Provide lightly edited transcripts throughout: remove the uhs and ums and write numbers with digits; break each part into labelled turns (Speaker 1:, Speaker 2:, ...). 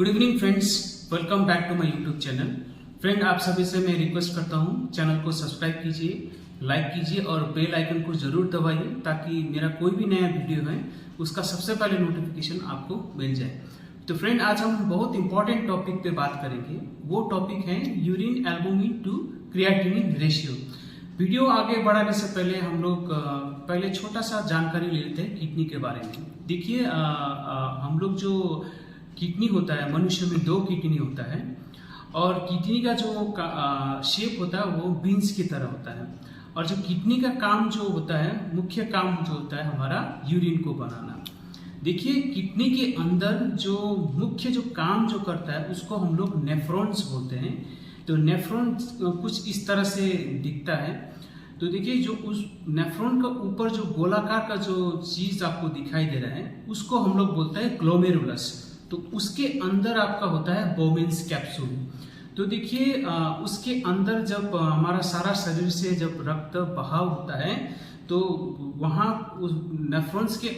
Speaker 1: Good evening friends, welcome back to my YouTube channel. Friend, आप सभी से मैं रिक्वेस्ट करता हूं, चैनल को सब्सक्राइब कीजिए, लाइक कीजिए और बेल आइकन को जरूर दबाइए ताकि मेरा कोई भी नया वीडियो है उसका सबसे पहले नोटिफिकेशन आपको मिल जाए। तो फ्रेंड, आज हम बहुत इंपॉर्टेंट टॉपिक पे बात करेंगे। वो टॉपिक है urine albumin to creatinine ratio. Video आगे बढ़ाने से पहले हम लोग पहले छोटा सा जानकारी ले लेते हैं किडनी के बारे में। देखिए, हम लोग जो किडनी होता है, मनुष्य में 2 किडनी होता है और किडनी का जो शेप होता है वो बीन्स की तरह होता है। और जो किडनी का काम जो होता है, मुख्य काम जो होता है हमारा यूरिन को बनाना। देखिए, किडनी के अंदर जो मुख्य जो काम जो करता है उसको हम लोग नेफ्रॉन्स बोलते हैं। तो नेफ्रॉन कुछ इस तरह से दिखता है। तो देखिए, जो उस नेफ्रॉन का ऊपर जो गोलाकार का जो चीज आपको दिखाई दे रहा है उसको हम लोग बोलते हैं ग्लोमेरुलस। तो उसके अंदर आपका होता है बोमेन्स कैप्सूल। तो देखिए, उसके अंदर जब हमारा सारा शरीर से जब रक्त बहाव होता है तो वहाँ उस नेफ्रॉन्स के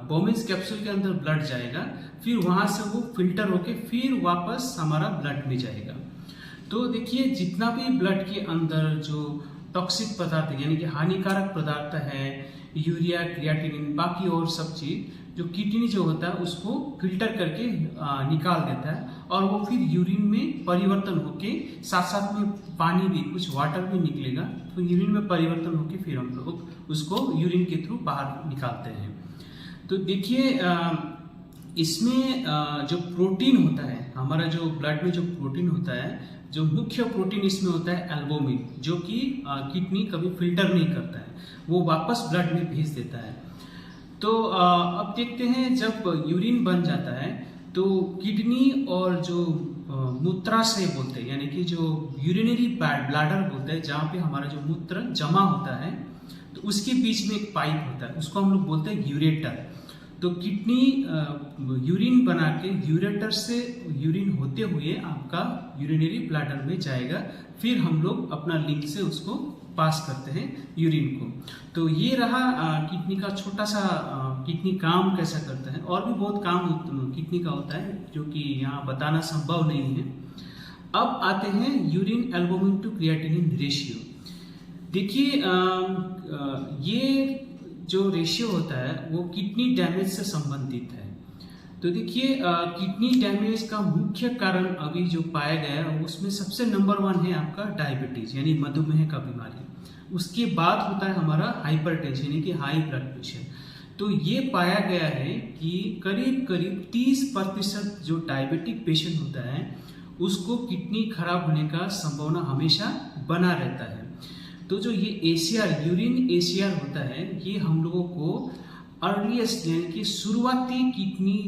Speaker 1: बोमेन्स कैप्सूल के अंदर ब्लड जाएगा, फिर वहाँ से वो फिल्टर होके फिर वापस हमारा ब्लड में जाएगा। तो देखिए, जितना भी ब्लड के अंदर जो टॉक्सिक पदार्थ यानी कि हानिकारक पदार्थ है, यूरिया, क्रिएटिनिन, बाकी और सब चीज, जो किडनी जो होता है उसको फिल्टर करके निकाल देता है और वो फिर यूरिन में परिवर्तन होके साथ साथ में पानी भी, कुछ वाटर भी निकलेगा। तो यूरिन में परिवर्तन होके फिर हम लोग उसको यूरिन के थ्रू बाहर निकालते हैं। तो देखिए, इसमें जो प्रोटीन होता है, हमारा जो ब्लड में जो प्रोटीन होता है, जो मुख्य प्रोटीन इसमें होता है एल्बुमिन, जो कि किडनी कभी फिल्टर नहीं करता है, वो वापस ब्लड में भेज देता है। तो अब देखते हैं, जब यूरिन बन जाता है तो किडनी और जो मूत्राशय बोलते हैं, यानी कि जो यूरिनरी ब्लैडर बोलते हैं, जहाँ पे हमारा जो मूत्र जमा होता है, तो उसके बीच में एक पाइप होता है, उसको हम लोग बोलते हैं यूरेटर। तो किडनी यूरिन बना के यूरेटर से यूरिन होते हुए आपका यूरिनरी ब्लैडर में जाएगा, फिर हम लोग अपना लिंक से उसको पास करते हैं यूरिन को। तो ये रहा किडनी का छोटा सा किडनी काम कैसा करता है। और भी बहुत काम किडनी का होता है जो कि यहाँ बताना संभव नहीं है। अब आते हैं urine albumin to creatinine ratio. देखिए, ये जो रेशियो होता है वो किडनी डैमेज से संबंधित है। तो देखिए, किडनी डैमेज का मुख्य कारण अभी जो पाया गया है उसमें सबसे नंबर 1 है आपका डायबिटीज यानी मधुमेह का बीमारी। उसके बाद होता है हमारा हाइपरटेंशन यानी कि हाई ब्लड प्रेशर। तो ये पाया गया है कि करीब करीब 30% जो डायबिटिक पेशेंट होता है उसको किडनी खराब होने का संभावना हमेशा बना रहता है। तो जो ये ACR, यूरिन ACR होता है, ये हम लोगों को अर्लीस्ट यानी कि शुरुआती किडनी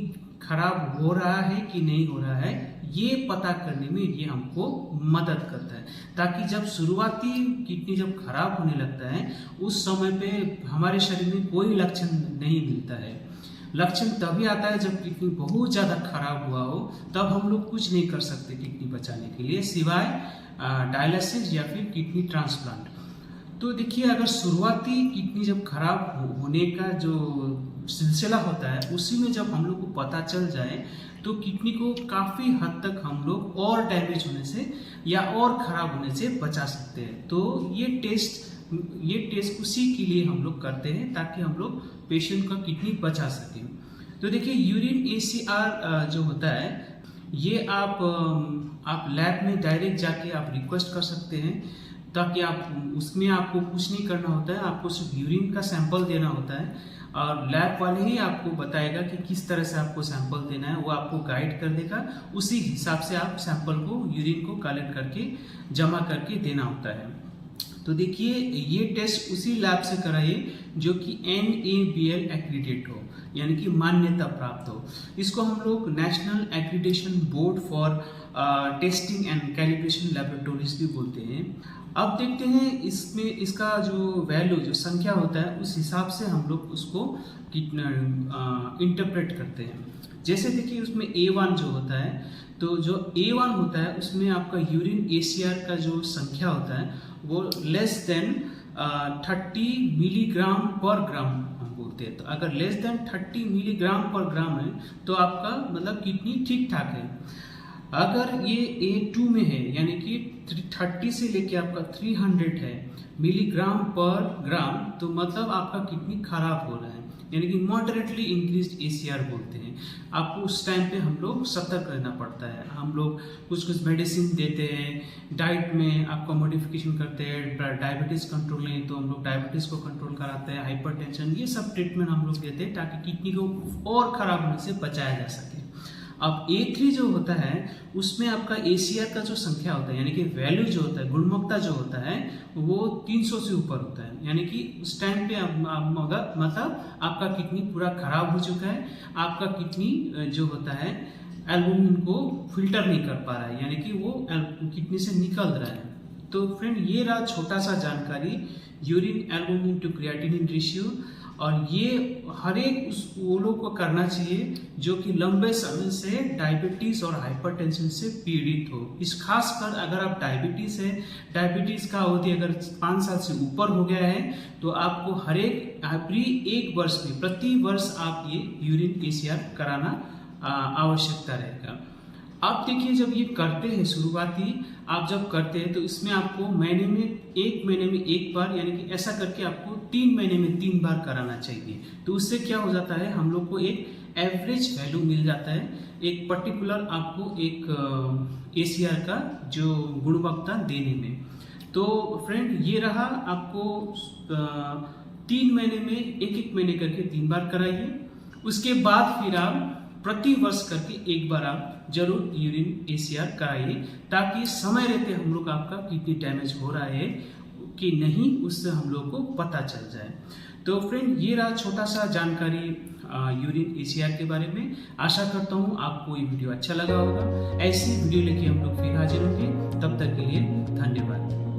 Speaker 1: खराब हो रहा है कि नहीं हो रहा है ये पता करने में ये हमको मदद करता है, ताकि जब शुरुआती किडनी जब खराब होने लगता है उस समय पे हमारे शरीर में कोई लक्षण नहीं मिलता है। लक्षण तभी आता है जब किडनी बहुत ज़्यादा खराब हुआ हो, तब हम लोग कुछ नहीं कर सकते किडनी बचाने के लिए सिवाय डायलिसिस या फिर किडनी ट्रांसप्लांट। तो देखिए, अगर शुरुआती किडनी जब खराब होने का जो सिलसिला होता है उसी में जब हम लोग को पता चल जाए तो किडनी को काफ़ी हद तक हम लोग और डैमेज होने से या और खराब होने से बचा सकते हैं। तो ये टेस्ट उसी के लिए हम लोग करते हैं ताकि हम लोग पेशेंट का किडनी बचा सकें। तो देखिए, यूरिन ACR जो होता है ये आप लैब में डायरेक्ट जाके आप रिक्वेस्ट कर सकते हैं, ताकि आप उसमें आपको कुछ नहीं करना होता है, आपको सिर्फ यूरिन का सैंपल देना होता है और लैब वाले ही आपको बताएगा कि किस तरह से आपको सैंपल देना है। वो आपको गाइड कर देगा, उसी हिसाब से आप सैंपल को, यूरिन को कलेक्ट करके जमा करके देना होता है। तो देखिए, ये टेस्ट उसी लैब से कराइए जो कि NABL एक्रीडेट हो, यानी कि मान्यता प्राप्त हो। इसको हम लोग national accreditation board for testing and calibration laboratories भी बोलते हैं। अब देखते हैं इसमें इसका जो वैल्यू, जो संख्या होता है, उस हिसाब से हम लोग उसको इंटरप्रेट करते हैं। जैसे देखिए, उसमें A1 जो होता है, तो जो A1 होता है उसमें आपका यूरिन ACR का जो संख्या होता है वो लेस देन 30 मिलीग्राम पर ग्राम हम बोलते हैं। होते हैं। तो अगर लेस देन 30 मिलीग्राम पर ग्राम है तो आपका मतलब किडनी ठीक ठाक है। अगर ये A2 में है यानी कि 30 से लेके आपका 300 है मिलीग्राम पर ग्राम, तो मतलब आपका किडनी खराब हो रहा है, यानी कि मॉडरेटली इंक्रीज्ड ACR बोलते हैं। आपको उस टाइम पे हम लोग सतर्क रहना पड़ता है। हम लोग कुछ कुछ मेडिसिन देते हैं, डाइट में आपका मॉडिफिकेशन करते हैं, डायबिटीज कंट्रोल नहीं तो हम लोग डायबिटीज को कंट्रोल कराते हैं, हाइपरटेंशन, ये सब ट्रीटमेंट हम लोग देते हैं ताकि किडनी को और खराब होने से बचाया जा सके। अब A3 जो होता है उसमें आपका ACR का जो संख्या होता है यानी कि वैल्यू जो होता है, गुणवत्ता जो होता है वो 300 से ऊपर होता है, यानी कि उस टाइम पे मतलब आपका किडनी पूरा खराब हो चुका है, आपका किडनी जो होता है एल्बुमिन को फिल्टर नहीं कर पा रहा है, यानी कि वो किडनी से निकल रहा है। तो फ्रेंड ये रहा छोटा सा जानकारी urine albumin to creatinine ratio, और ये हर एक वो लोग को करना चाहिए जो कि लंबे समय से डायबिटीज और हाइपरटेंशन से पीड़ित हो। इस खासकर अगर आप डायबिटीज है, डायबिटीज का अवधि अगर 5 साल से ऊपर हो गया है तो आपको हर एक वर्ष में प्रति वर्ष आप ये यूरिन ACR कराना आवश्यकता रहेगा। आप देखिए जब ये करते हैं शुरुआती आप जब करते हैं तो इसमें आपको एक महीने में एक बार, यानी कि ऐसा करके आपको 3 महीने में 3 बार कराना चाहिए। तो उससे क्या हो जाता है, हम लोग को एक एवरेज वैल्यू मिल जाता है, एक पर्टिकुलर आपको एक ACR का जो गुणवत्ता देने में। तो फ्रेंड ये रहा, आपको 3 महीने में एक महीने करके 3 बार कराइए। उसके बाद फिर आप प्रति वर्ष करके एक बार आप जरूर यूरिन ACR कराइए ताकि समय रहते हम लोग आपका किडनी डैमेज हो रहा है कि नहीं उससे हम लोग को पता चल जाए। तो फ्रेंड ये रहा छोटा सा जानकारी यूरिन ACR के बारे में। आशा करता हूँ आपको ये वीडियो अच्छा लगा होगा। ऐसी वीडियो लेके हम लोग फिर हाजिर होंगे, तब तक के लिए धन्यवाद।